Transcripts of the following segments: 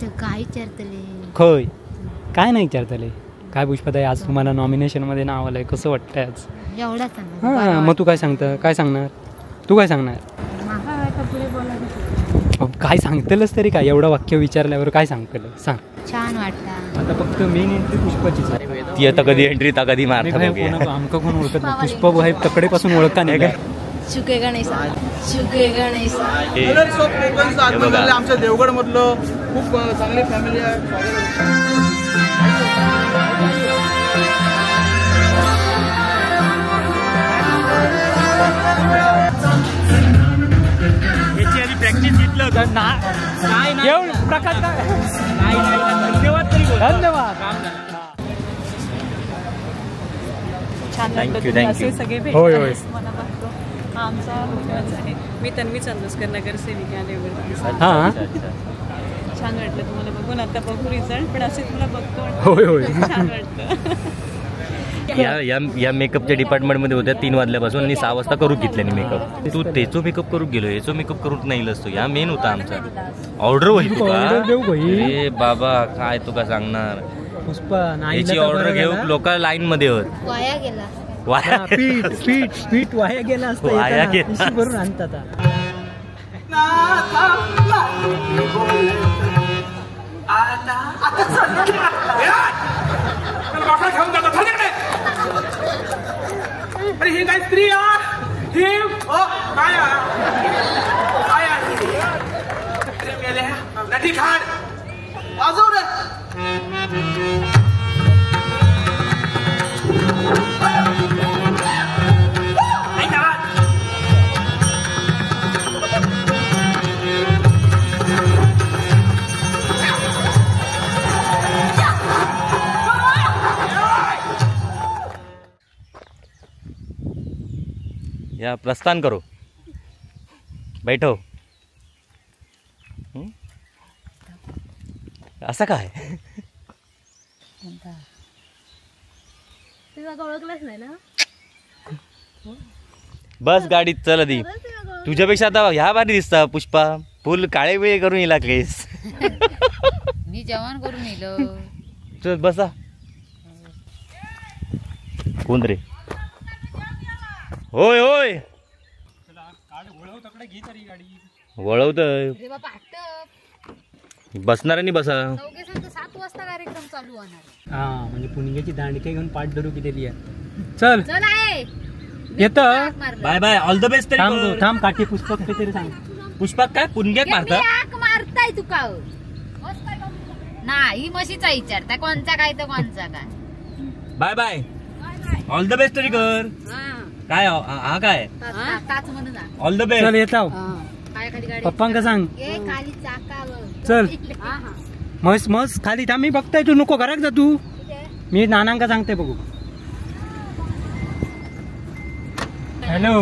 काय विचारतले खय काय नाही विचारतले काय पुष्पाताई आज तुम्हाला नॉमिनेशन मध्ये नाव आलंय कसं वाटतंय आज एवढा हा मग तू काय सांगतं काय सांगणार तू काय सांगणार काय सांगतेलच तरी काय एवढं वाक्य विचारल्यावर काय सांगतेल सांग छान वाटतं आता फक्त मेन एंट्री पुष्पाचीच ती आता कधी एंट्री ता कधी मारता आमका कोण ओळखत नाही पुष्पा भाई तकडेपासून ओळखता नाही काय शुके गणेश शुके गणेश आमच्या देवगड मधलं खूप चांगली फॅमिली आहे प्रॅक्टिस घेतलं प्रकाश धन्यवाद छान थँक्यू असे सगळे होय होय मला बघतो हा आमचा मुलगाच आहे मी तन्वी चांदोसकर नगरसेविका लेवलवरती हां छान वाटलं तुम्हाला बघून आता बघू रिझल्ट पण असे तुला बघतो होय होय छान वाटतं या मेकअपच्या डिपार्टमेंटमध्ये होत्या 3 वाजल्यापासून आणि 6 वाजता करू घेतल्याने मेकअप तू तेचो मेकअप करू गेलो याचो मेकअप करून नाही असतो या मेन होता आमचा ऑर्डर होईल अरे बाबा काय तुका सांगणार पुष्पा याची ऑर्डर घेऊ लोक लाईन मध्ये होत वाया गेला पीठ वाया गेला असतं वाया गेला भरून आणतात अरे ही काय स्त्री ही काय गेले नटी खाड वाजव रे या प्रस्थान करो बैठो असं काय ओळखलंच नाही ना बस गाडीत चल आधी तुझ्यापेक्षा आता ह्या भारी दिसता पुष्पा फुल काळे वेळे करून येला केस मी जेवण करून येलो चल बसा कोण रे होय होय वळवतोय बसणाऱ्यांनी बसा 7 वाजता कार्यक्रम चालू होणार हा म्हणजे पुणग्याची दांडके घेऊन पाठ धरू किती चल चल आहे येतं bye bye all the best थांब काठी पुष्पक तरी सांग पुष्पक काय पुणग्यात मारता मारताय तुका नाही म्हशीचा विचारता कोणचा काय तर कोणचा काय bye bye all the best तरी कर काय हा काय ऑल द बेस्ट चल येतो पप्पांका सांग चल मस्त मस्त खाली थांब मी बघताय तू नको घरात जा तू मी नानांका सांगते बघू हॅलो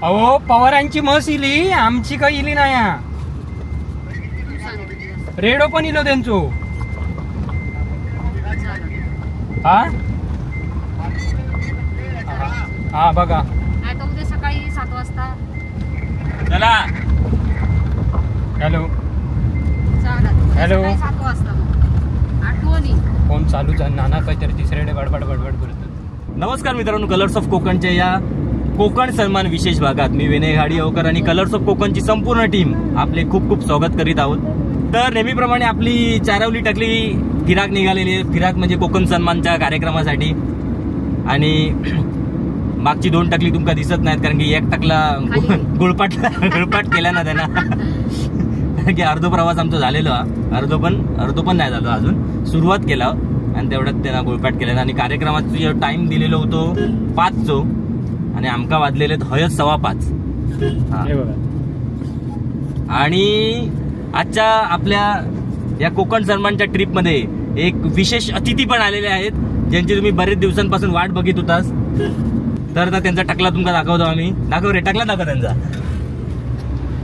अहो पवारांची म्हस इली आमची काही इली नाही रेडो पण इलो त्यांचो हा हा बघा उद्या सकाळी 7 वाजता चला हॅलो हॅलो 7 वाजता आठवणी फोन चालू नाना काहीतरी तिसऱ्याने बडबड करतात नमस्कार मित्रांनो कलर्स ऑफ कोकणच्या या कोकण सन्मान विशेष भागात मी विनय घाडियावकर आणि कलर्स ऑफ कोकणची संपूर्ण टीम आपले खूप खूप स्वागत करीत आहोत तर नेहमीप्रमाणे आपली चारवली टकली फिराक निघालेली आहे फिराक म्हणजे कोकण सन्मानच्या कार्यक्रमासाठी आणि मागची 2 टकली तुमका दिसत नाहीत कारण की 1 टकला गुळपाट केला ना त्यांना कारण की अर्धो प्रवास आमचा झालेलो अर्धो पण नाही झालो अजून सुरुवात केला आणि तेवढ्यात त्यांना गुळपाट केला आणि कार्यक्रमाचा टाइम दिलेलो होतो 5 आणि आमका वाजलेले हयच 5:15 आणि आजच्या आपल्या या कोकण सन्मानच्या ट्रिप मध्ये एक विशेष अतिथी पण आलेले आहेत ज्यांची तुम्ही बरेच दिवसांपासून वाट बघित होतास तर त्यांचा टकला तुमका दाखवतो आम्ही दाखव रे टकला दाखव त्यांचा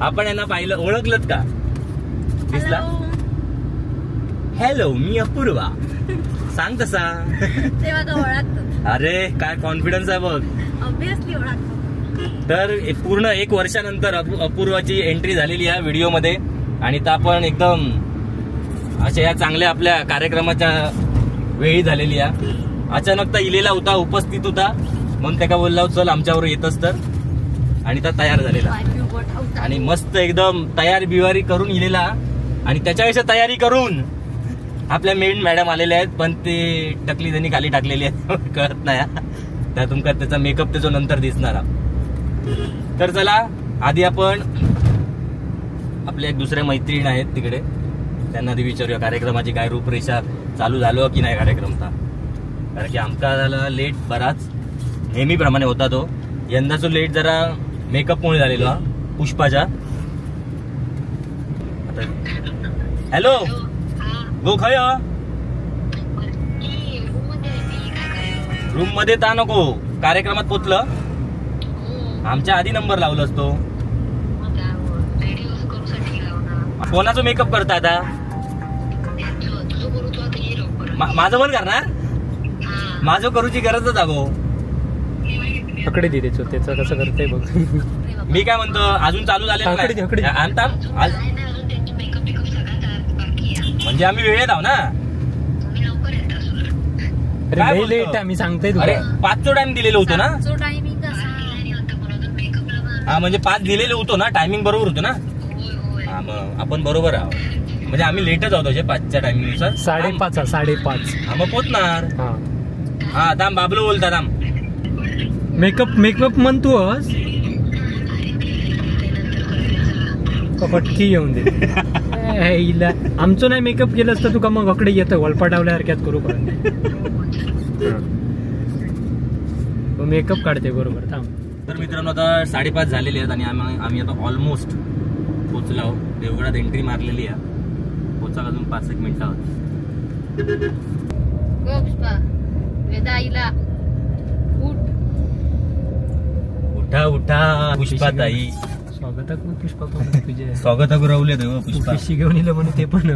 आपण यांना पाहिलं ओळखलत का दिसला हॅलो मी अपूर्वा सांग तसा अरे काय कॉन्फिडन्स आहे बघ ऑब्विसली ओळखतो तर पूर्ण 1 वर्षानंतर अपूर्वाची एंट्री झालेली आहे व्हिडिओ मध्ये आणि तर आपण एकदम अशा या चांगल्या आपल्या कार्यक्रमाच्या वेळी झालेली आहे. अचानक तर इलेला होता, उपस्थित होता, म्हणून त्याला बोलला चल आमच्यावर येतच तर, आणि त्या तयार झालेला आणि मस्त एकदम तयारी बिवारी करून इलेला. आणि त्याच्यापेक्षा तयारी करून आपल्या मेन मॅडम आलेल्या आहेत, पण ते टकली त्यांनी खाली टाकलेली आहे कळत नाही. त्या तुमका त्याचा मेकअप त्याचा नंतर दिसणार. तर चला आधी आपण आपल्या एक दुसऱ्या मैत्रीण आहेत तिकडे, त्यांना आधी विचारूया कार्यक्रमाची काय रूपरेषा, चालू झालो की नाही कार्यक्रमचा. कारण की आमचा झाला लेट बराच, नेहमीप्रमाणे होता तो. यंदाचा लेट जरा मेकअपमुळे झालेलो हा पुष्पाच्या. हॅलो गो खय रूम मध्ये ता नको, कार्यक्रमात पोचलं, आमच्या आधी नंबर लावला असतो. कोणाचा मेकअप करता आता? माझं पण करणार, माझं करूची गरजच अगो. पकडे दे त्याचं कसं करते बघ. मी काय म्हणतो अजून चालू झाले म्हणजे आम्ही वेळेत आहो ना. अरे लेट मी सांगतोय तुला. अरे 5चा टाइम दिलेलं होतं ना. हा म्हणजे 5 दिलेलं होतं ना, टायमिंग बरोबर होतं ना. हा मग आपण बरोबर आहोत, म्हणजे आम्ही लेटच आहोत 5च्या टायमिंग नुसार. 5:30. हा मग पोचणार. हा दाम बाबलो बोलता दाम. मेकअप म्हणतोस पटकी येऊन दे. आमचं नाही मेकअप केलं असतं तुका मग अकडे येतं वळपाटावल्यासारख्यात करू पण. मेकअप काढते बरोबर थांब. तर मित्रांनो आता 5:30 झालेले आहेत आणि आम्ही आता ऑलमोस्ट पोचलो. देवगडात एंट्री मारलेली आहे, पोचायला अजून 5-1 मिनिटं आहोत. उठा उठा पुष्पाताई. स्वागत पुष्पा तुझे स्वागत गुरवले पुष्पा घेऊन येलं म्हणे ते पण.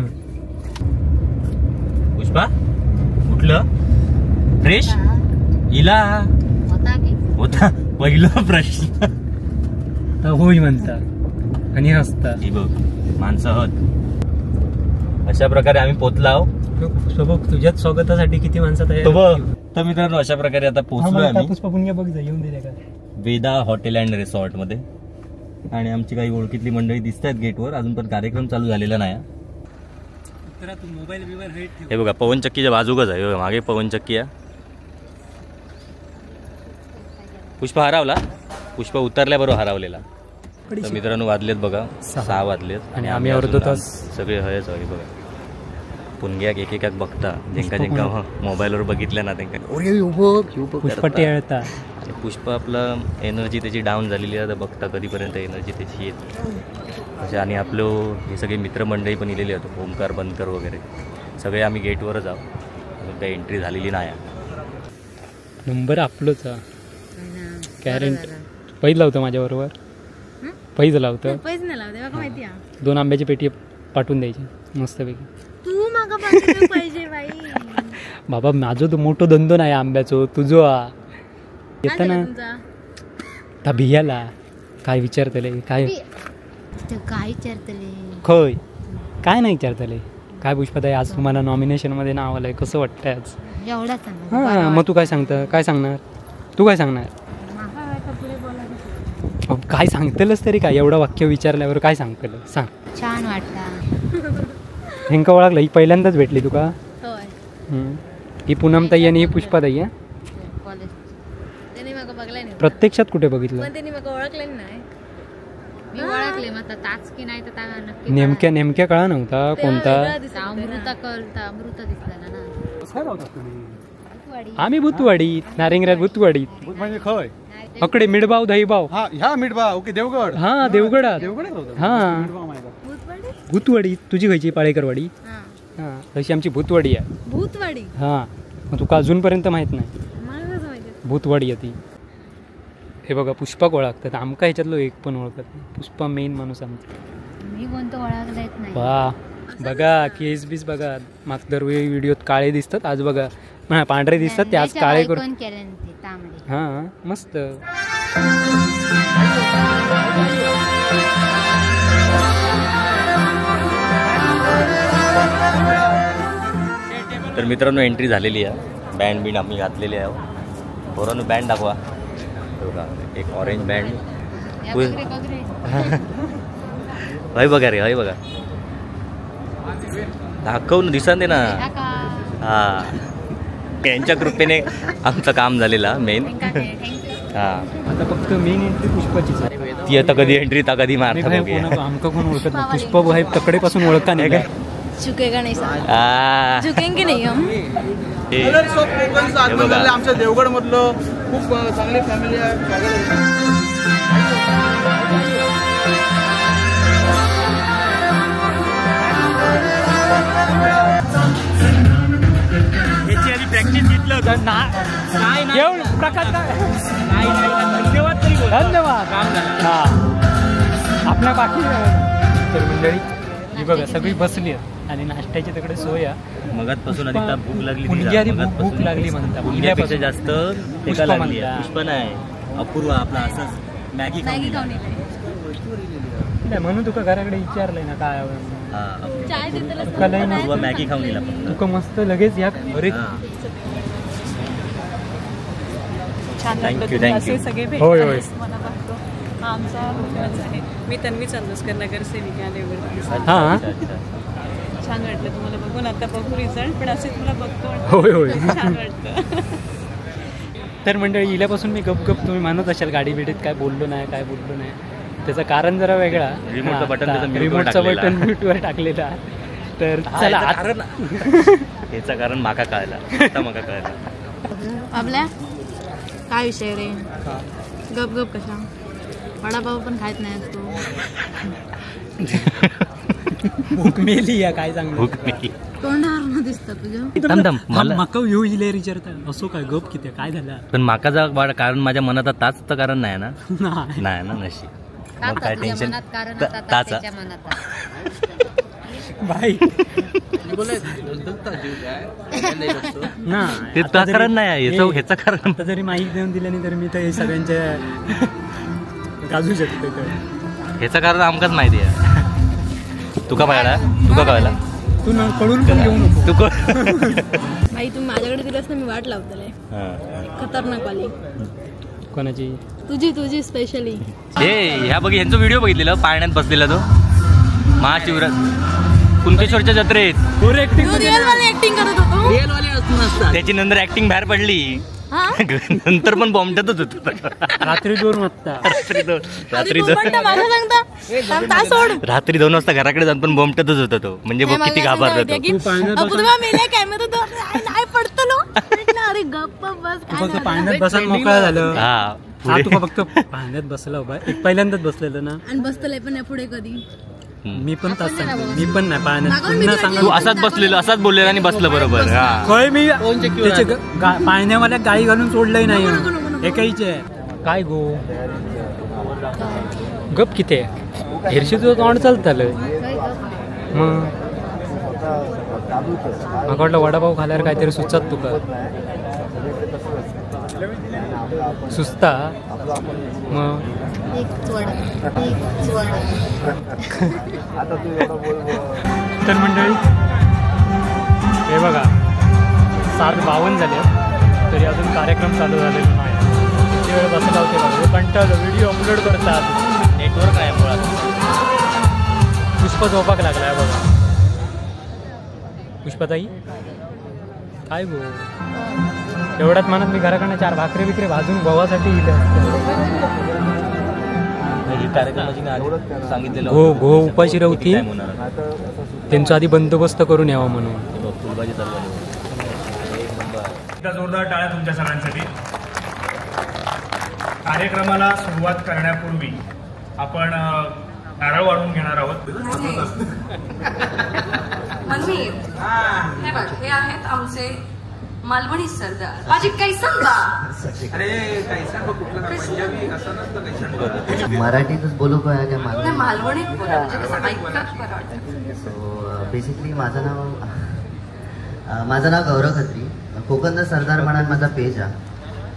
पुष्पा उठलं फ्रेश इला होता पहिला प्रश्न. होई म्हणता आणि हसता बघ माणसं आहोत. अशा प्रकारे आम्ही पोचला आहोत. तुझ्याच स्वागतासाठी किती माणसं तर मित्रांनो अशा प्रकारे आता पोहोचलोय आम्ही पुष्पा पुण्य बघ जा येऊन दे का वेदा हॉटेल अँड रिसॉर्ट मध्ये. आणि आमची काही ओळखीतली मंडळी दिसत आहेत गेटवर, अजून पण कार्यक्रम चालू झालेला नाही. हे बघा पवनचक्कीच्या बाजूकच आहे, मागे पवनचक्की आहे. पुष्पा हरवला, पुष्पा उतरल्याबरोबर हरवलेला. तर मित्रांनो वाजलेत बघा 6 वाजलेत आणि आम्ही अर्धा तास सगळे हयच आहे बघा. पुणग्याक एक बघता जेंका मोबाईलवर बघितल्या ना त्यांना पुष्पा आपला एनर्जी त्याची डाऊन झालेली आहे. बघता कधीपर्यंत एनर्जी त्याची येत. आणि आपलं हे सगळे मित्रमंडळी पण इलेले होतो, ओमकार बनकर वगैरे सगळे आम्ही गेटवरच आहोत, अजून काही एंट्री झालेली नाही. नंबर आपलंच कॅरेंट पहिलं होतं माझ्याबरोबर, पहिलं लावतं 2 आंब्याची पेटी पाठवून द्यायची मस्तपैकी. तू मागा पाहिजे बाई बाबा माझं तो मोठो धंदो नाही आंब्याचो, तुझो येत ना त्या भियाला काय विचारतले काय विचारतले खय काय नाही विचारतले काय. पुष्पाताई आज तुम्हाला नॉमिनेशन मध्ये नाव आलंय, कसं वाटतंय आज? हा मग तू काय सांगता, काय सांगणार तू, काय सांगणार? काय सांगतेलच तरी काय, एवढं वाक्य विचारल्यावर काय सांगतेल सांग. छान वाटतं. हेंका ओळखलं, ही पहिल्यांदाच भेटली तुका? ही पूनमताई आणि ही पुष्पाताई आहे. प्रत्यक्षात कुठे बघितलं? नेमक्या कळा नव्हता कोणता. आम्ही भूतवाडी, नारिंगरात भूतवाडी अकडे मिडबाव दहीबाव. ह्या मिडबा ओके देवगड. हा देवगडात. हा भूतवाडी. तुझी खयची? पाळेकरवाडी. हा तशी आमची भूतवाडी आहे. भूतवाडी. हा मग तुका अजूनपर्यंत माहित नाही भूतवाडी आहे ती. हे बघा पुष्पा ओळखतात, आमका ह्याच्यातलो एक पण ओळखत नाही. पुष्पा मेन माणूस आमचा. मी कोणतं ओळखलं नाही. वा बघा केस बीस बघा, मागच्या दरवेळी व्हिडिओत काळे दिसतात, आज बघा पांढरे दिसतात, ते आज काळे करून. हा मस्त. तर मित्रांनो एंट्री झालेली आहे. बँड बिंड आम्ही घातलेली आहे. पोरांनो बँड दाखवा. बघा एक ऑरेंज बँड. हय बघा रे, हय बघा. दाखव ना, दिसा दे ना. हा यांच्या कृपेने आमचं काम झालेलं मेन. हा आता फक्त मेन एंट्री पुष्पाची. ती आता कधी एंट्री ता कधी मारता आमका कोण ओळखत नाही. पुष्प भाई तकडेपासून ओळखा नाही काय. झुकेगा नाही झुकेंगे नाही हम. आमच्या देवगड मधलं खूप चांगली फॅमिली आहे. प्रॅक्टिस घेतलं होतं ना. धन्यवाद. आपल्या बाकी तर मंडळी ही बघा सगळी बसली आणि नाश्त्याची तिकडे सोय आहे. मगातपासून आधी भूक लागली. मुलगी आधी भूक लागली म्हणतात. मुलग्यापेक्षा जास्त टेका लागली. पुष्पा नाही अपूर्वा आपला असंच मॅगी खाऊन म्हणून तुका घराकडे विचारलंय ना काय मॅगी खाऊन दिला तुका मस्त लगेच या. अरे थँक्यू. सगळे होय होय. आमचा आहे. मी तन्वी चांदोसकर नगरसेविका आहे. हा छान वाटलं तुम्हाला बघून. आता बघू रिझल्ट पण असे तुला बघतो. होय होय. छान वाटतं. तर मंडळी इल्यापासून मी गप तुम्ही मानत असाल गाडी बिडीत काय बोललो नाही. त्याचं कारण जरा वेगळा. रिमोटचं बटन म्यूटवर टाकलेला. तर चला याचं कारण माका कळला. आता माका कळला. आपल्या काय विषय रे. गप कशा वडापाव पण खायत नाही तू. भूक मेली या काय सांगू. तोंडावर दिसत तुझं. माका येऊ इले विचारता असो काय गप किती काय झालं. पण माका कारण माझ्या मनात ताच तर कारण नाही ना. नाही ना नशी. मग काय टेन्शन ताचा भाई ना ते कारण नाही ह्याचं कारण. आता जरी माहिती देऊन दिल्याने तरी मी तर सगळ्यांच्या गाजू शकतो. ह्याचं कारण आमकाच माहिती आहे. तुका कळला तू कळून पण घेऊ नको. तू भाई तुम्ही माझ्याकडे दिलंस ना मी वाट लावतले. खतरनाक वाली. कोणाची. तुझी स्पेशली. ह्या बघ यांचा व्हिडिओ बघितलेला पाळण्यात बसलेला तो महाशिवरात कुणकेश्वरच्या जत्रेत. ऍक्टिंग करत होतो. त्याची नंतर ऍक्टिंग बाहेर पडली. नंतर पण बॉम्बटतच होत. रात्री 2 वाजता. रात्री 2 वाजता घराकडे जाऊन पण बॉम्बटतच होता तो. म्हणजे बघ किती घाबरला फक्त पाण्यात बसायला मोकळा झालं. हा तुका फक्त पाण्यात बसला उभा. एक पहिल्यांदाच बसलेलं ना. आणि बसतलंय पण पुढे कधी. मी पण तास सांगतो. मी पण नाही पाण्यात. तू असाच बसलेलो असाच बोललेला आणि बसलं बरोबर. मी पाण्यामध्ये गाळी घालून सोडलंय नाही. एकाहीचे काय गो गप किती हेरशीचं तोंड चालतं. मग मला वाटलं वडापाव खाल्यावर काहीतरी सुचत तुका. सुचता मग. तर मंडळी हे बघा 7:52 झाले तरी अजून कार्यक्रम चालू झालेला नाही. किती वेळ बसला होते बघा. कंटाळलो. व्हिडिओ अपलोड करतात. नेटवर्क आहे मुळात. पुष्प झोपाक लागलाय बघा. पुष्पाताई काय गो एवढ्यात म्हणत मी घराकडनं 4 भाकरी बिकरी भाजून गोवासाठी सांगितलेलं गो उपाशी राहती. त्यांचा आधी बंदोबस्त करून यावा म्हणून. एकदा जोरदार टाळ्या तुमच्या सगळ्यांसाठी. कार्यक्रमाला सुरुवात करण्यापूर्वी आपण नारळ वाढून घेणार आहोत. हे बघ हे आहेत आमचे मालवणी सरदार. माझी कैसन बा. मराठीतच बोलू का काय मालवणीत बोला म्हणजे कसं ऐकतात बरं वाटतं. सो बेसिकली माझं नाव गौरव खत्री. कोकणचा सरदार म्हणून माझा पेज आहे.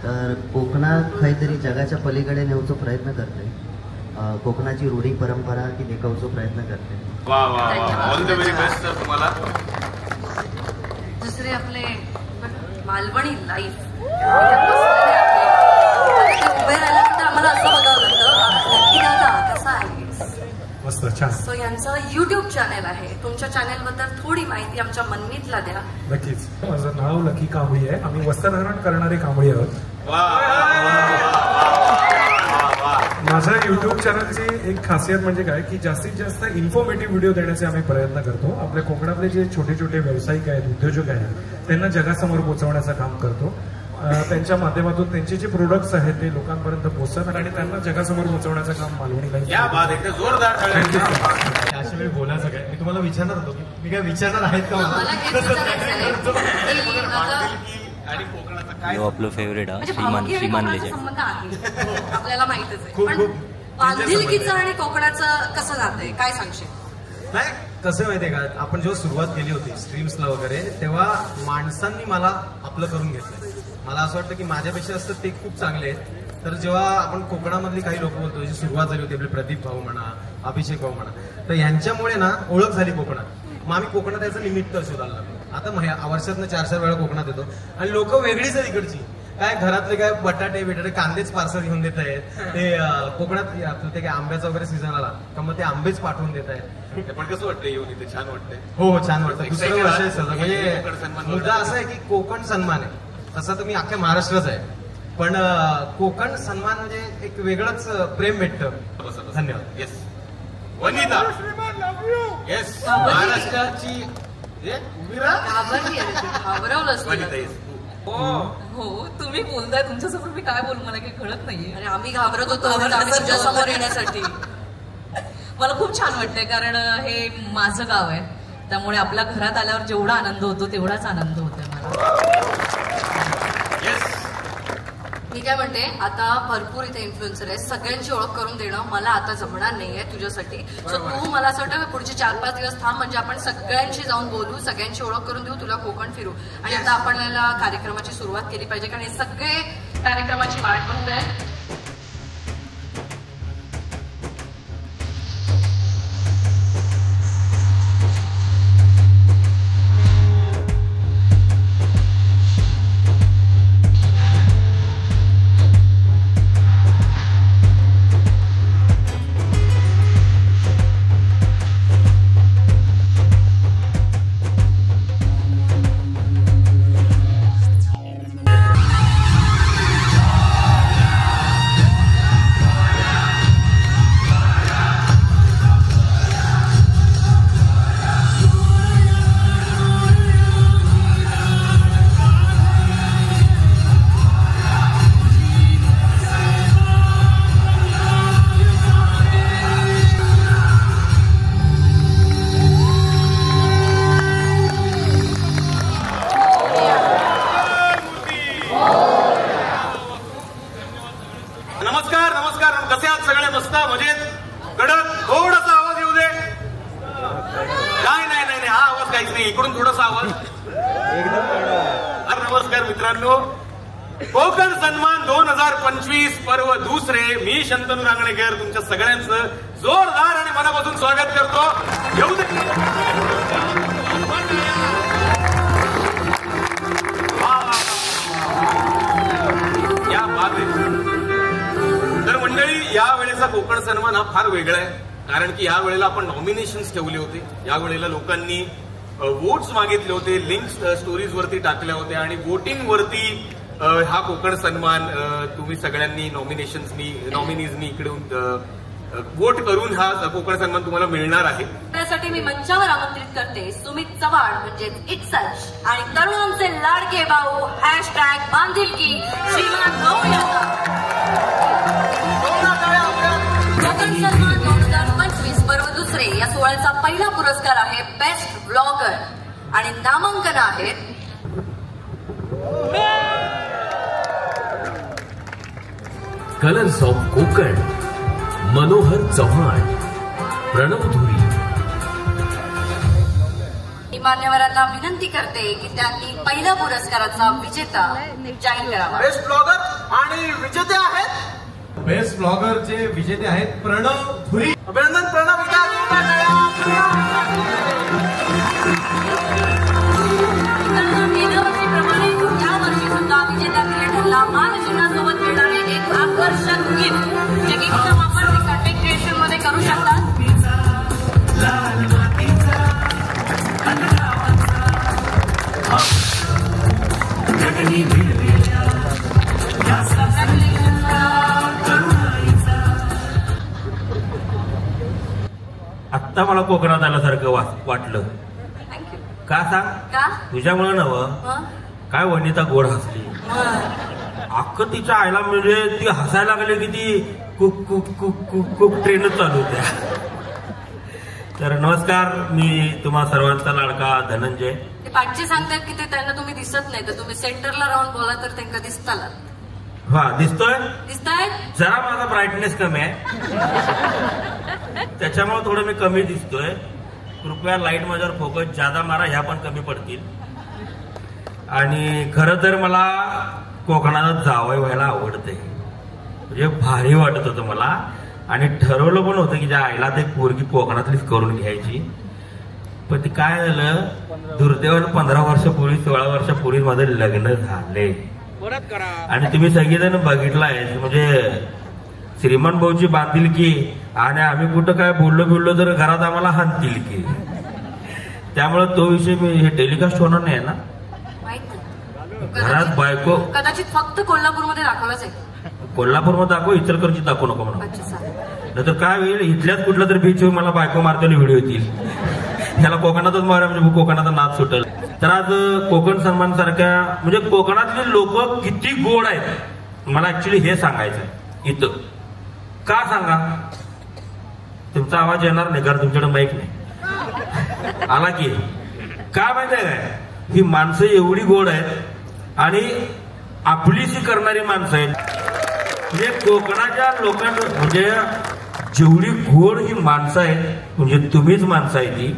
तर कोकणात काहीतरी जगाच्या पलीकडे नेऊचो प्रयत्न करते. कोकणाची रूढी परंपरा ती देखावचो प्रयत्न करते. दुसरे जे आपले मालवणी लाईफ उभे राहिल्यानंतर आम्हाला असं बघावं लागतं की दादा कसा आहे मस्त छान. सो यांचं युट्यूब चॅनल आहे. तुमच्या चॅनलबद्दल थोडी माहिती आमच्या मनमीतला द्या. नक्कीच. माझं नाव लकी कांबळी आहे. आम्ही वस्त्रधारण करणारे कांबळी आहोत. माझ्या युट्यूब चॅनलची एक खासियत म्हणजे काय की जास्तीत जास्त इन्फॉर्मेटिव्ह व्हिडिओ देण्याचे आम्ही प्रयत्न करतो. आपल्या कोकणातले जे छोटे छोटे व्यावसायिक आहेत, उद्योजक आहेत, त्यांना जगासमोर पोहोचवण्याचं काम करतो. त्यांच्या माध्यमातून त्यांचे जे प्रोडक्ट्स आहेत ते लोकांपर्यंत पोहोचतात आणि त्यांना जगासमोर पोहोचवण्याचं काम मालवणी लाईफ. अशा वेळी बोलायचं काय, मी तुम्हाला विचारणार होतो की मी काय विचारणार आहेत का आणि कोकणाचं काय आपलं फेवरेट श्रीमान संबंध आहे आपल्याला माहितच आहे. पण बांधिलकीचं आणि कोकणाचं कसं जातंय काय सांगशील? नाही कसं माहितीये का, आपण जेव्हा सुरुवात केली होती स्ट्रीम्सला वगैरे तेव्हा माणसांनी मला आपलं करून घेतलं. मला असं वाटतं की माझ्यापेक्षा असतं ते खूप चांगले आहेत. तर जेव्हा आपण कोकणामधली काही लोक बोलतो, जी सुरुवात झाली होती आपले प्रदीप भाऊ म्हणा, अभिषेक भाऊ म्हणा, तर यांच्यामुळे ना ओळख झाली कोकणात. मग आम्ही कोकणात याचं निमित्त शोधायला लागलो. आता वर्षातनं 4-4 वेळा कोकणात येतो आणि लोक वेगळीच आहेत इकडची. काय घरातले काय बटाटे बिटाटे कांदेच पार्सल घेऊन देत आहेत. ते कोकणात आपलं ते काय आंब्याचा वगैरे सीझन आला का मग ते आंबेच पाठवून देत आहेत. पण कसं वाटतं येऊन इथे? छान वाटतंय. हो छान वाटतं. दुसरं वर्ष आहे सगळं. म्हणजे मुद्दा असा आहे की कोकण सन्मान आहे. तसा तर मी अख्ख्या महाराष्ट्राच आहे, पण कोकण सन्मान म्हणजे एक वेगळंच प्रेम भेटतं. धन्यवाद. येस वनिता. येस महाराष्ट्राची हो तुम्ही बोलताय, तुमच्यासमोर मी काय बोलू मला काही कळत नाहीये. आणि आम्ही घाबरत होतो तुझ्या समोर येण्यासाठी. मला खूप छान वाटतंय कारण हे माझं गाव आहे, त्यामुळे आपल्या घरात आल्यावर जेवढा आनंद होतो तेवढाच आनंद होतोय मला. मी काय म्हणते, आता भरपूर इथे इन्फ्लुएन्सर आहे, सगळ्यांची ओळख करून देणं मला आता जमणार नाहीये तुझ्यासाठी. सो तू मला असं वाटतं पुढचे 4-5 दिवस थांब, म्हणजे आपण सगळ्यांशी जाऊन बोलू, सगळ्यांची ओळख करून देऊ, तुला कोकण फिरू. आणि आता आपल्याला कार्यक्रमाची सुरुवात केली पाहिजे कारण हे सगळे कार्यक्रमाची वाट बघतायत. इकडून थोडासा आवाज. नमस्कार मित्रांनो, कोकण सन्मान 2025 पर्व दुसरे. मी शंतनू रांगणेकर तुमच्या सगळ्यांचं जोरदार आणि मनापासून स्वागत करतो. येऊ दे. या बात आहे. तर मंडळी, या वेळेचा कोकण सन्मान हा फार वेगळा आहे, कारण की या वेळेला आपण नॉमिनेशन्स ठेवले होते. या वेळेला लोकांनी वोट्स मागितले होते, लिंक्स स्टोरीज वरती टाकल्या होत्या आणि वोटिंग वरती हा कोकण सन्मान तुम्ही सगळ्यांनी नॉमिनीजनी इकडून वोट करून हा कोकण सन्मान तुम्हाला मिळणार आहे. त्यासाठी मी मंचावर आमंत्रित करते सुमित चव्हाण म्हणजेच इट्सच आणि तरुणांचे लाडके भाऊ #बांधिलकी श्रीमान भाऊ यांना. कोकण सन्मान 2025 पर्व दुसरे या सोहळ्याचा पहिला पुरस्कार आहे बेस्ट ब्लॉगर आणि नामांकन आहेत कलर्स ऑफ कोकण, मनोहर चव्हाण, प्रणव धुरी. मान्यवरांना विनंती करते की त्यांनी पहिल्या पुरस्काराचा विजेता जाहीर करावा. बेस्ट ब्लॉगर आणि विजेते आहेत, बेस्ट ब्लॉगरचे विजेते आहेत प्रणव धुरी. अभिनंदन प्रणव. मी आत्ता मला कोकणात आल्यासारखं वाटलं. का सांग? का? तुझ्यामुळे नवं. काय वनिता गोड हसली. अख्खं तिच्या आईला म्हणजे ती हसायला लागली की ती कुक कुक कुक कुक कुक ट्रेनच चालू होत्या. तर नमस्कार, मी तुम्हा सर्वांचा लाडका धनंजय. ते पाठचे सांगतात की ते त्यांना तुम्ही दिसत नाही, तर तुम्ही सेंटरला राहून बोला तर त्यांना दिसताला. हा दिसतोय. जरा माझा ब्राईटनेस कमी आहे त्याच्यामुळे थोडं मी कमी दिसतोय. कृपया लाईट माझ्यावर फोकस ज्यादा मारा, ह्या पण कमी पडतील. आणि खरं तर मला कोकणात जावं व्हायला आवडते, म्हणजे भारी वाटत होतं मला. आणि ठरवलं पण होतं की ज्या आईला ते पोरगी कोकणातलीच करून घ्यायची. पण ते काय झालं, दुर्दैवानं 15 वर्षापूर्वी 16 वर्षापूर्वी माझं लग्न झाले. आणि तुम्ही सगळेजण बघितलाय, म्हणजे श्रीमान भाऊची बांधिलकी आणि आम्ही कुठं काय बोललो तर घरात आम्हाला हाणतील की. त्यामुळे तो विषय मी हे टेलिकास्ट होणार नाही ना. घरात बायको कदाचित फक्त कोल्हापूरमध्ये दाखवलंच आहे. कोल्हापूरमध्ये दाखव, इचलकरंजीत दाखवू नको म्हणून. नाहीतर काय होईल, इथल्याच कुठल्या तरी बीच मला बायको मारतेले व्हिडिओ येतील. त्याला कोकणातच मारा म्हणजे कोकणाचा नाद सुटेल. तर आज कोकण सन्मान सारख्या, म्हणजे कोकणातले लोक किती गोड आहेत मला ऍक्च्युली हे सांगायचं इथं. का सांगा, तुमचा आवाज येणार नाही कारण तुमच्याकडे माईक नाही आला की. काय माहिती आहे काय, ही माणसं एवढी गोड आहेत आणि आपलीशी करणारी माणसं आहेत. म्हणजे कोकणाच्या लोकांना म्हणजे जेवढी गोड ही माणसं आहेत, म्हणजे तुम्हीच माणसं आहे ती,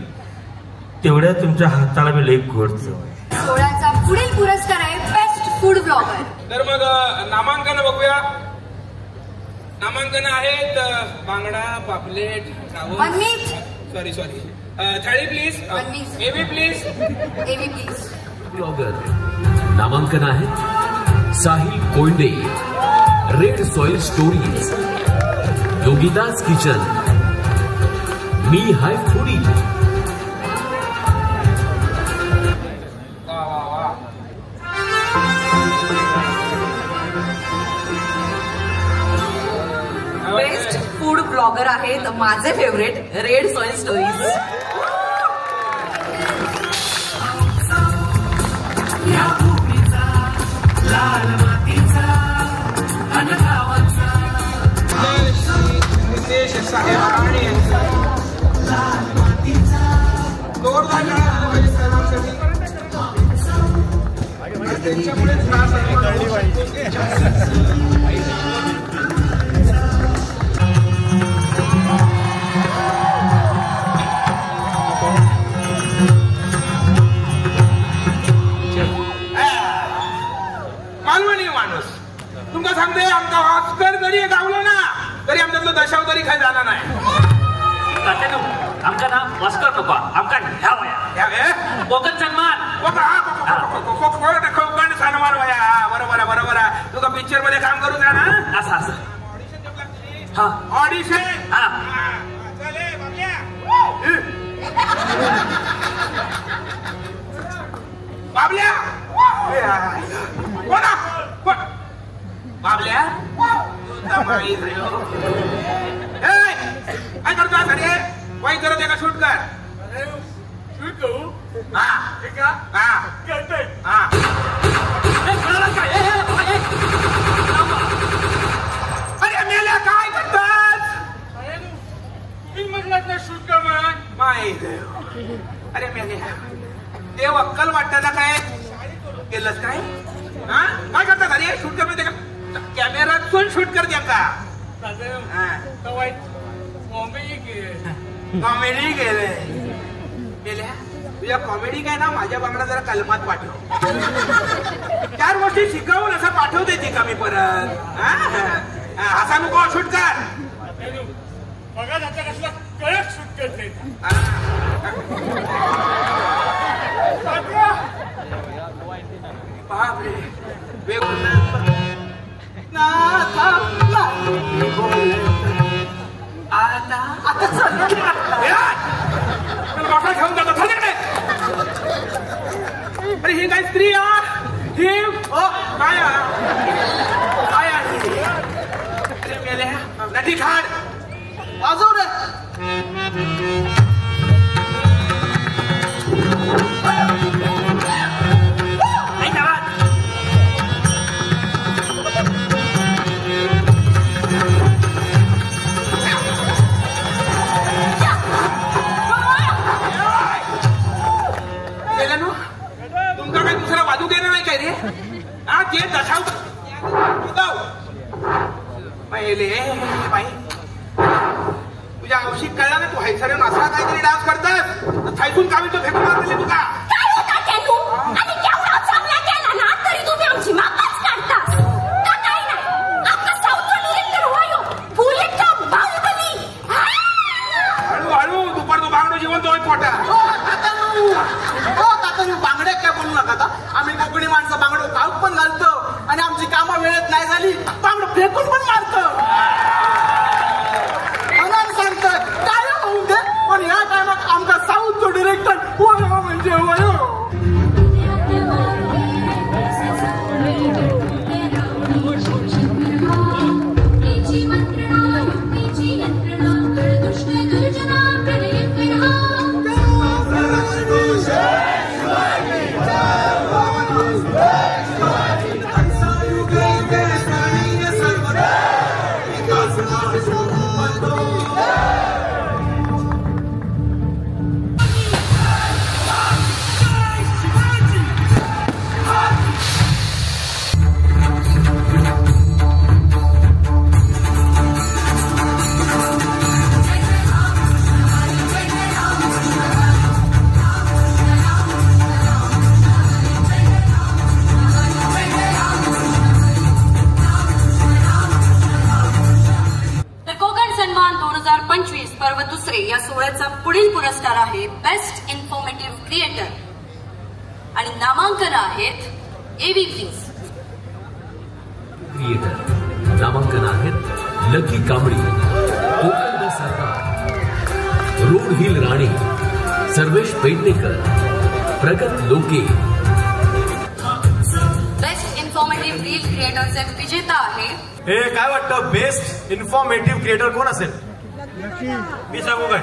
तेवढ्या तुमच्या हाताला मी लई गोड. सोहळ्याचा पुढील पुरस्कार आहे बेस्ट फूड ब्लॉगर. तर मग नामांकन बघूया. नामांकन आहेत बांगडा, पापलेट, सॉरी थाळी प्लीज, एवी प्लीज. ब्लॉगर नामांकन आहे Sahil Konde, red soil stories, Yogidas kitchen, मी हाय फूडी. बेस्ट फूड ब्लॉगर आहेत माझे favourite red soil stories. Malvani माणूस तुमका सांगते, आमचा ऑस्कर जरी गावलो ना तरी आमच्यातलं दशाव तरी काही झाला नाही. आमका ना ऑस्कर नको, आमका ह्या वया कोकण सन्मान. कोकण सन्मान वया. बरोबर आहे. तुका पिक्चर मध्ये काम करू द्या ना. असं ऑडिशन. बाबल्या बाबल्या काय करतो अरे, वाई करत आहे का? शूट कर. शूट करू. अरे मेल्या काय करतात? तुम्ही म्हटलं ना शूट कर म्हणून. अरे मेल्या देव अक्कल वाटत ना काय केलंस काय? काय करतात अरे? शूट कर का? कॅमेरात शूट कर द्या का? कॉमेडी केले. तुझ्या कॉमेडी काय ना माझ्या बांगडा जरा कलमात पाठव. 4 गोष्टी शिकवून असं पाठवते ती का मी परत? असा नको शूट कर. बघा त्याचा कसला कळत शूट करते. बापरे आता घेऊन जातो. अरे ही काय स्त्री ही काय मेले नदी खाड वाजव रे. तुमका काय दुसरा वाजू देणार नाही काय रे? हा ते दशाव पहिले बाई तुझ्या औषध कळला ना तू हैसरे असा काहीतरी डान्स करतात थायसून कावी तो फेकून मारले तुका हळूहळू दुपार तो बांगडो जीवन तो पोटा बांगड्या काय बोलू नका. आम्ही कोकणी माणसं बांगडो खाऊक पण घालतो आणि आमची कामं वेळेत नाही झाली बांगडो फेकून पण मारतो. मला सांगतात काय होऊन दे पण या टायमात आमचा साऊथचा डिरेक्टर वयो म्हणजे वयो. पर्व दुसरे या सोहळ्याचा पुढील पुरस्कार आहे बेस्ट इन्फॉर्मेटिव्ह क्रिएटर आणि नामांकन आहेत एव्ही प्लीज क्रिएटर. नामांकन आहेत लकी कांबळी, कोकण सरकार, रोड हिल राणे, सर्वेश पेडणेकर, प्रगत लोके. बेस्ट इन्फॉर्मेटिव्ह रील क्रिएटरचे विजेता आहे. हे काय वाटतं बेस्ट इन्फॉर्मेटिव्ह क्रिएटर कोण असेल? मी सांगू काय?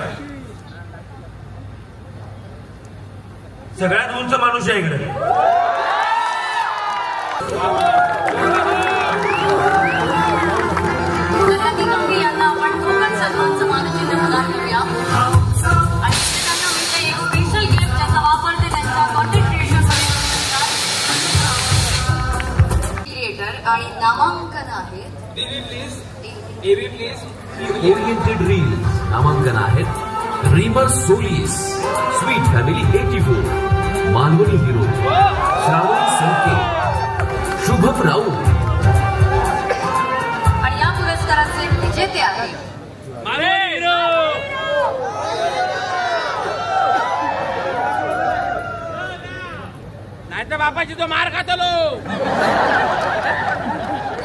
सगळ्यात उंच माणूस आहे इकडे. यांना आपण कोकण सन्मानचं मानचिन्ह प्रदान करूया आणि त्यांना मिळते एक स्पेशल गिफ्ट ज्याचा वापर ते त्यांच्या कॉन्टेंट क्रिएटर आणि नामांकन आहे एव्ही प्लीज ओरिएंटेड रील्स. नामांकन आहेत रीमर सोलिस, sweet family 84, Malvani hero, Shravani Sanket, Shubham Raut. आणि या पुरस्काराचे विजेते आहेत नाही तर बापाची तो मार खातलो.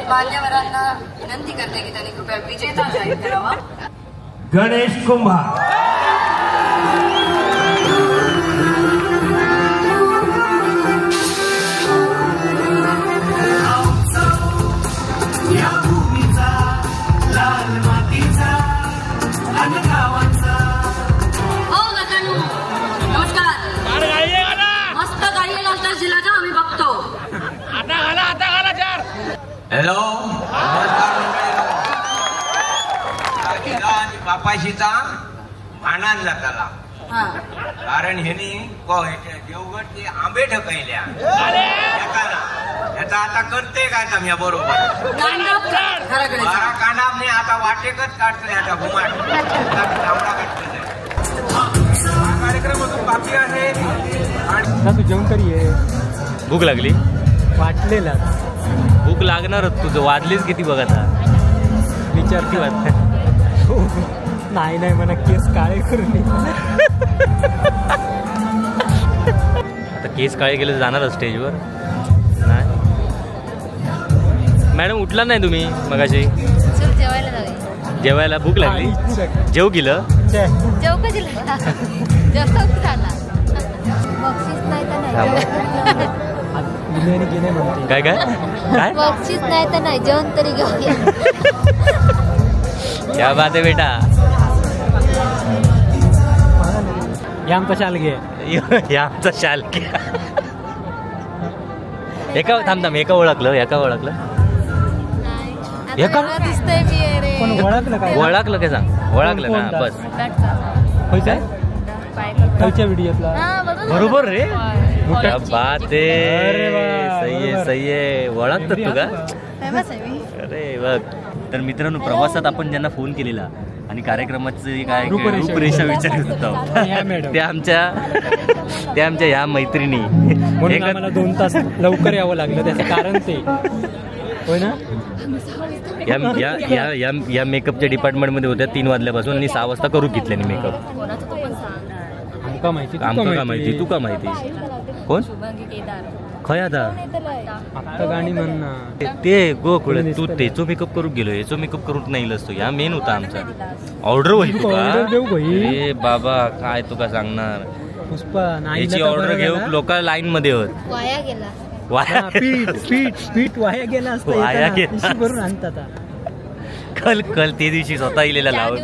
मान्यवरांना विनंती करते की त्यांनी कृपया विजेता जाहीर करावा. गणेश कुंभार. हो गजानू नमस्कार. मस्त गाई घालता जिल्ह्याचा आम्ही बघतो. आता घाला चार. हॅलो बापाशीचा भांडण जाताला कारण ह्यानी देवगडचे आंबे ढकलल्या याचा आता करते काय तुम्ही बरोबर कांडामने आता वाटेकच काढतोय आता घुमाट कार्यक्रम अजून बाकी आहे. तू जेवण करी ये. भूक लागली वाटलेला भूक लागणारच. तुझं वाजलीच किती बघ आता विचारती वाटत नाही नाही म्हणा केस काळे करून आता केस काळे गेले जाणार स्टेजवर नाही. मॅडम उठला नाही तुम्ही मगाशी? जेवायला जाऊया. जेवायला भूक लागली. जेव गेलं जेव कधी बक्षीस नाही तर नाही. बिर्याणी घेणे म्हणते. काय काय काय बक्षीस नाही तर नाही, जेवण तरी घेऊया. क्या बात आहे बेटा. या आमचा शालगे या आमचा शालगे. एका एका ओळखलं एका दिसतंय मी रे. ओळखलं काय ओळखलं काय सांग. ओळखलं ना बस. होय काय खालच्या व्हिडिओतला बरोबर रे. मोठा बात आहे. सही आहे. ओळखतात तू का. अरे बघ. तर मित्रांनो प्रवासात आपण ज्यांना फोन केलेला आणि कार्यक्रमाची काय रूपरेषा विचारत होतो त्या आमच्या ह्या मैत्रिणी. म्हणून आम्हाला 2 तास लवकर यावं लागलं. त्याचं कारण ते होय ना. या मेकअपच्या डिपार्टमेंटमध्ये होत्या 3 वाजल्यापासून आणि 6 वाजता करू घेतल्याने मेकअप. आमका माहिती तू का माहिती कोण खय आता गाणी म्हणणं ते गोकुळ तू तेचो मेकअप करून गेलो याचो मेकअप करून नाही असतो. या मेन होता आमचा. ऑर्डर होईल ए बाबा काय तुका सांगणार. पुष्पा याची ऑर्डर घेऊ लोक लाईन मध्ये होत. वाया गेला. पीठ वाया गेला असतं. वाया गेला करून आणतात. कल ते दिवशी स्वतः इलेला लावत.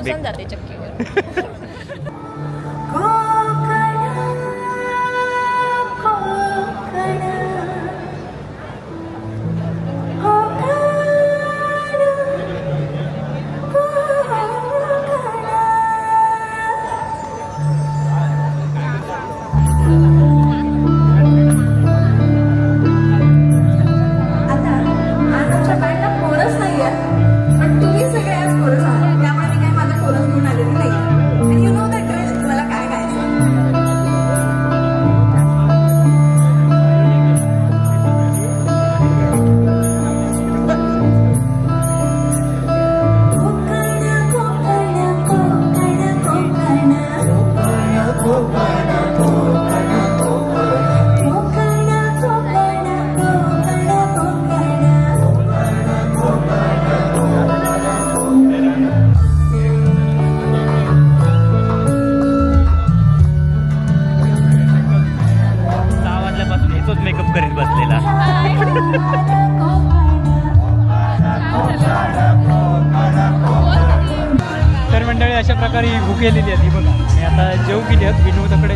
अशा प्रकारे भूक गेलेली आहे बघा. आणि आता जेव गेली आहेत विनोदाकडे.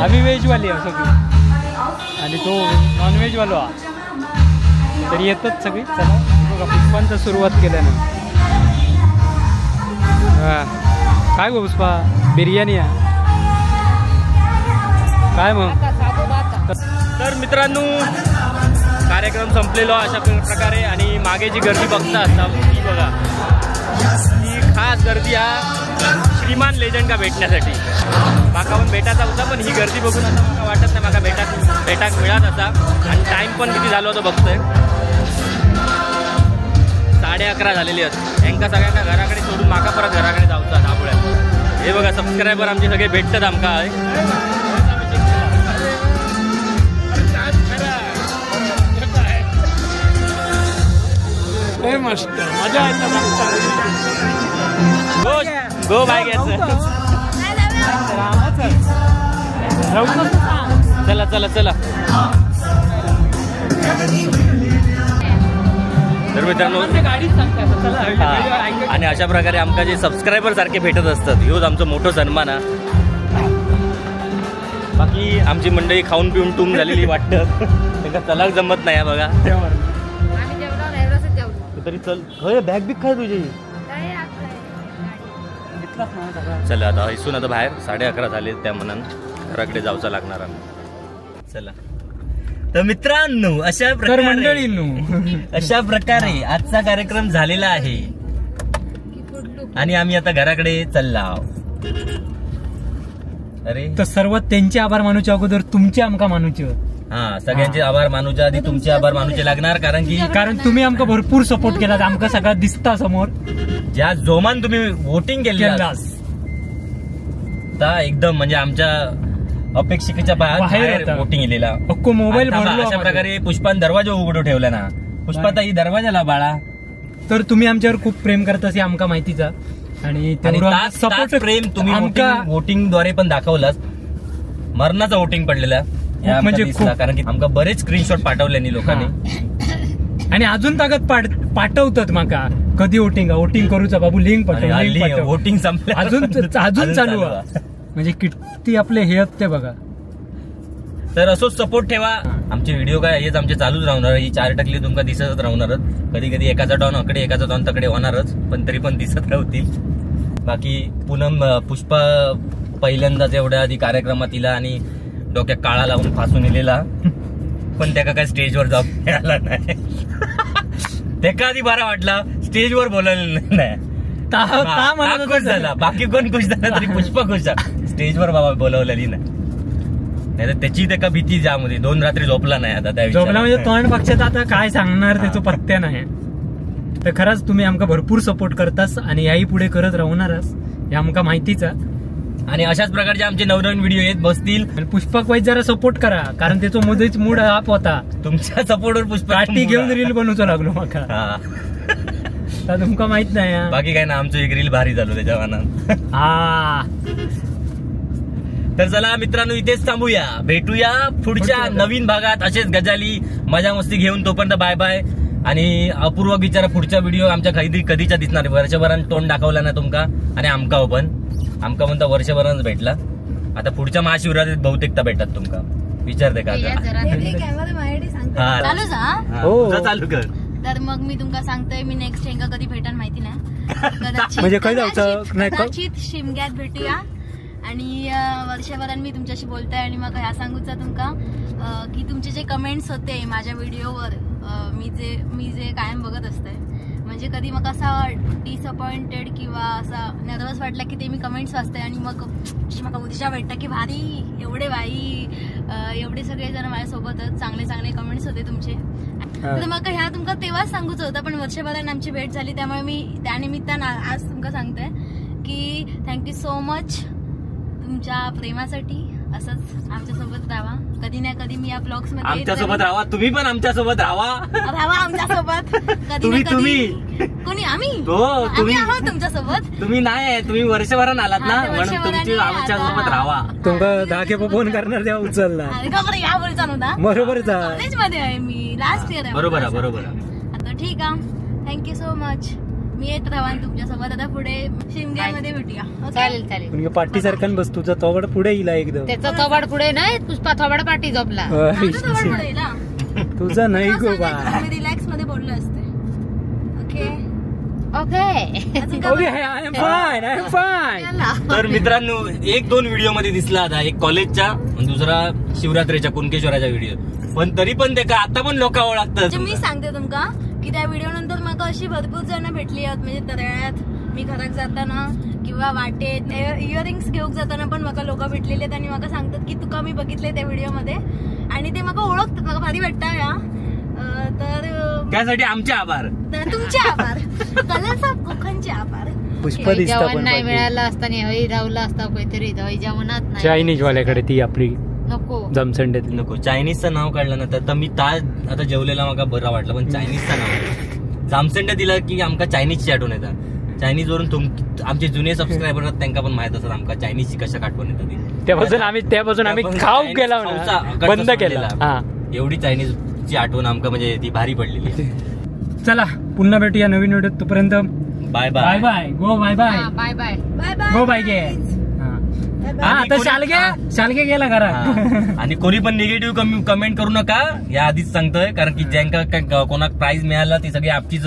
आम्ही व्हेजवाली आहे सगळी आणि तो नॉनव्हेजवालो हा. तरी येतच सगळी. चला बघा पुष्पांचं सुरुवात केल्यानं. काय गो पुष्पा बिर्याणी आहे काय मग. तर मित्रांनो कार्यक्रम संपलेलो अशा प्रकारे. आणि मागे जी गर्दी बघता ती बघा. ही खास गर्दी हा श्रीमान लेजंड का भेटण्यासाठी. माका पण भेटायचा होता पण ही गर्दी बघून आता मला वाटत नाही माका भेटाक मिळत असा. आणि टाइम पण किती झालो होतं बघतोय 11:30 झालेली आहेत. यांका सगळ्यांना घराकडे सोडून माका परत घराकडे जाऊचा दाबुळ्यात. हे बघा सबस्क्रायबर आमचे सगळे भेटतात आमका. मस्त मजा गो बाय घ्यायचं. चला चला चला. तर मित्रांनो आणि अशा प्रकारे आमका जे सबस्क्रायबर सारखे भेटत असतात ह्योच आमचं मोठं सन्मान आहे. बाकी आमची मंडळी खाऊन पिऊन टूम झालेली वाटतं. त्यांना चलाक जमत नाही बघा. तरी चल खय बॅग बिग काय तुझी. चला आता इसून आता बाहेर 11:30 झाले त्या मनान घराकडे जाऊचा लागणार आम्ही. चला तर मित्रांनो अशा प्रकारे आजचा कार्यक्रम झालेला आहे आणि आम्ही आता घराकडे चालला. अरे तर सर्वात त्यांचे आभार मानूच्या अगोदर तुमचे आमका मानूचे. हा सगळ्यांचे आभार मानूच्या आधी तुमचे आभार मानूचे लागणार. कारण तुम्ही आमका भरपूर सपोर्ट केला. आमका सगळ्यात दिसता समोर ज्या जोमान तुम्ही वोटिंग केलं एकदम म्हणजे आमच्या अपेक्षेच्या बाहेर वोटिंग केलेला. मोबाईल अशा प्रकारे पुष्पान दरवाजा उघडून ठेवला ना. पुष्पाताई दरवाजाला बाळा. तर तुम्ही आमच्यावर खूप प्रेम करता असे आमका माहितीचा. आणि सपोर्ट प्रेम तुम्ही वोटिंग द्वारे पण दाखवलाच. मरणाचा वोटिंग पडलेला म्हणजे दिसला, कारण की आमका बरेच स्क्रीनशॉट पाठवले लोकांनी आणि अजून ताकद पाठवतात माका कधी वोटिंग करूचा बाबू लिंक पाठव वोटिंग संपले अजून चालू आहे म्हणजे किती आपले हे ते बघा. तर असोच सपोर्ट ठेवा. आमचे व्हिडिओ काय हेच आमचे चालूच राहणार. ही 4 टकली तुमका दिसतच राहणारच. कधी कधी एकाचा टॉन अकडे एकाचा टॉन तकडे होणारच, पण तरी पण दिसत राहतील. बाकी पूनम पुष्पा पहिल्यांदाच एवढ्या आधी कार्यक्रमात इला आणि डोक्यात काळा लावून फासून इलेला, पण त्याका काय स्टेजवर जाऊन मिळाला नाही. त्याका आधी बरा वाटला, स्टेजवर बोलायला नाही. खुश झाला, बाकी कोण खुश झाला तरी पुष्पा खुश झाला, स्टेजवर बाबा बोलवलेली नाही. नाही तर त्याची त्याका भीती ज्यामध्ये 2 रात्री झोपला नाही. आता त्या झोपला म्हणजे तोंड पक्षात आता काय सांगणार त्याचं पत्त्या नाही. तर खरंच तुम्ही आमका भरपूर सपोर्ट करतास आणि याही पुढे करत राहणारच हे आमका माहितीच आहे. आणि अशाच प्रकारचे आमचे नवनवीन व्हिडिओ येत बसतील. पुष्पक वाईज जरा सपोर्ट करा, कारण त्याचा मध्येच मूड अप होता. तुमच्या सपोर्टवर पुष्पा घेऊन रील बनवू लागलो माका. तुमका माहित नाही. बाकी काय ना, आमचं एक रील भारी झालो त्याच्या मनात. तर चला मित्रांनो, इथेच थांबूया. भेटूया पुढच्या नवीन भागात असेच गजाली मजा मस्ती घेऊन. तोपर्यंत बाय बाय. आणि अपूर्व बिचारा पुढचा व्हिडिओ आमच्या कधीच्या दिसणार. वर्षभरात तोंड दाखवला ना तुमका आणि आमका पण आमका म्हणता वर्षभरात भेटला. आता पुढच्या महाशिवरात्रीत बहुतेकता भेटतात तुमका. विचारते का चालू कर. तर मग मी तुमका सांगतोय, मी नेक्स्ट हेंगा कधी भेटान माहिती नाही. म्हणजे कदाचित शिमग्यात भेटूया आणि वर्षभरात मी तुमच्याशी बोलतोय. आणि मग ह्या सांगूचा तुमका की तुमचे जे कमेंट्स होते माझ्या व्हिडिओवर, मी जे कायम बघत असते, म्हणजे कधी मग असा डिसअपॉइंटेड किंवा असा नर्वस वाटला की ते मी कमेंट्स वाचते आणि मग मला उद्या भेटतं की भारी एवढे बाई एवढे सगळे जण माझ्यासोबतच चांगले कमेंट्स होते तुमचे. तर मग ह्या तुमका तेव्हाच सांगूच होतं, पण वर्षभरात आमची भेट झाली त्यामुळे मी त्यानिमित्तानं आज तुमका सांगते की थँक्यू सो मच तुमच्या प्रेमासाठी. असंच आमच्यासोबत राहा, कधी ना कधी मी या ब्लॉग्स मध्ये आमच्यासोबत राहा. तुम्ही पण आमच्यासोबत राहा आमच्यासोबत. तुम्ही कोणी आम्ही आहोत तुमच्यासोबत. तुम्ही नाही, तुम्ही वर्षभरात आलात ना, म्हणून तुमची आमच्यासोबत राहा. तुमका 10 फोन करणार तेव्हा उचलणार. या बोलचा नव्हता बरोबर. कॉलेजमध्ये आहे मी, लास्ट इयर आहे. बरोबर. आता ठीक आहे, थँक्यू सो मच. मी येत राहा तुमच्यासोबत. आता पुढे शिमग्यामध्ये भेटूया. चालेल. पाठी सारखा बस तुझा थोबड पुढे येईल एकदम. त्याचा थोबड पुढे नाही, पुष्पा थोबड पाठी झोपला. तुझा नाही गो बा. रिलॅक्स मध्ये बोललो असते. तर मित्रांनो, 1-2 व्हिडिओ मध्ये दिसला आता, एक कॉलेजचा, दुसरा शिवरात्रीच्या कुणकेश्वराचा व्हिडिओ, पण तरी पण ते का आता पण लोक ओळखतात. मी सांगते तुमका की त्या व्हिडिओ नंतर मला अशी भरपूर जण भेटली आहेत. म्हणजे तळ्यात मी घरात जाताना किंवा वाटेत इयरिंग्स घेऊन जाताना पण मला लोक भेटलेले आहेत आणि मला सांगतात की तुका मी बघितले त्या व्हिडिओ मध्ये आणि ते मला ओळखतात. मला भारी वाटतं या. तर त्यासाठी आमचे आभार. तुमचे आभार. कलर्स ऑफ कोकणचे आभार. पुष्पा जेवण नाही मिळालं असताना हवी राहुला असता काहीतरी जेवणात नाही. चायनीज वाल्याकडे ती आपली नको जमसंडेत नको. चायनीजचं नाव काढलं ना तर मी आता जेवलेला मला बरं वाटलं, पण चायनीजचं नाव जामसंडे दिला की आमका चायनीजची आठवण येतात. चायनीज वरून आमचे जुने सबस्क्रायबर आहेत त्यांना पण माहित असतात आमका चायनीजची कशा आठवण येतात. त्यापासून आम्ही खाऊ गेला बंद केला. एवढी चायनीजची आठवण आमका म्हणजे ती भारी पडलेली. चला पुन्हा भेटूया नवीन व्हिडिओ. तोपर्यंत बाय बाय बाय. गो बाय बाय. Bye bye. गो बाय गे. आता शालगे गेला घरा. आणि कोणी पण निगेटिव्ह कमेंट करू नका, या आधीच सांगतोय, कारण की ज्यांका कोणाक प्राइज मिळाला ती सगळी आपचीच.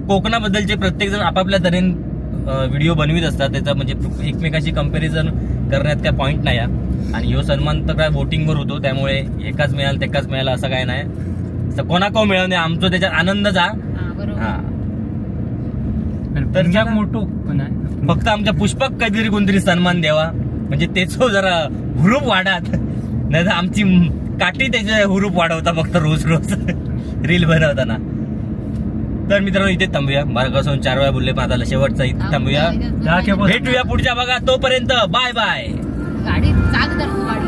कोकणाबद्दलचे प्रत्येक जण आपापल्या तऱ्हेन व्हिडिओ बनवित असतात. त्याचा म्हणजे एकमेकाशी कंपॅरिझन करण्यात काय पॉइंट नाही. आणि ह्यो सन्मान तर काय वोटिंगवर होतो, त्यामुळे एकाच मिळाला तेकाच मिळाला असं काय नाही. कोणाको मिळवणे आमचं त्याच्यात आनंद जा. तर मोठो फक्त आमच्या पुष्पक काहीतरी कोणतरी सन्मान द्यावा, म्हणजे तेच जरा हुरूप वाढात. नाही तर आमची काठी त्याच्या हुरूप वाढवता फक्त रोज रील बनवताना. तर मित्रांनो इथे थांबूया. मार्गापासून 4 वेळा बोलले, पण आता शेवटचा इथे थांबूया. भेटूया पुढच्या भागात. तोपर्यंत बाय बाय. गाडी चाक धरतो गाडी.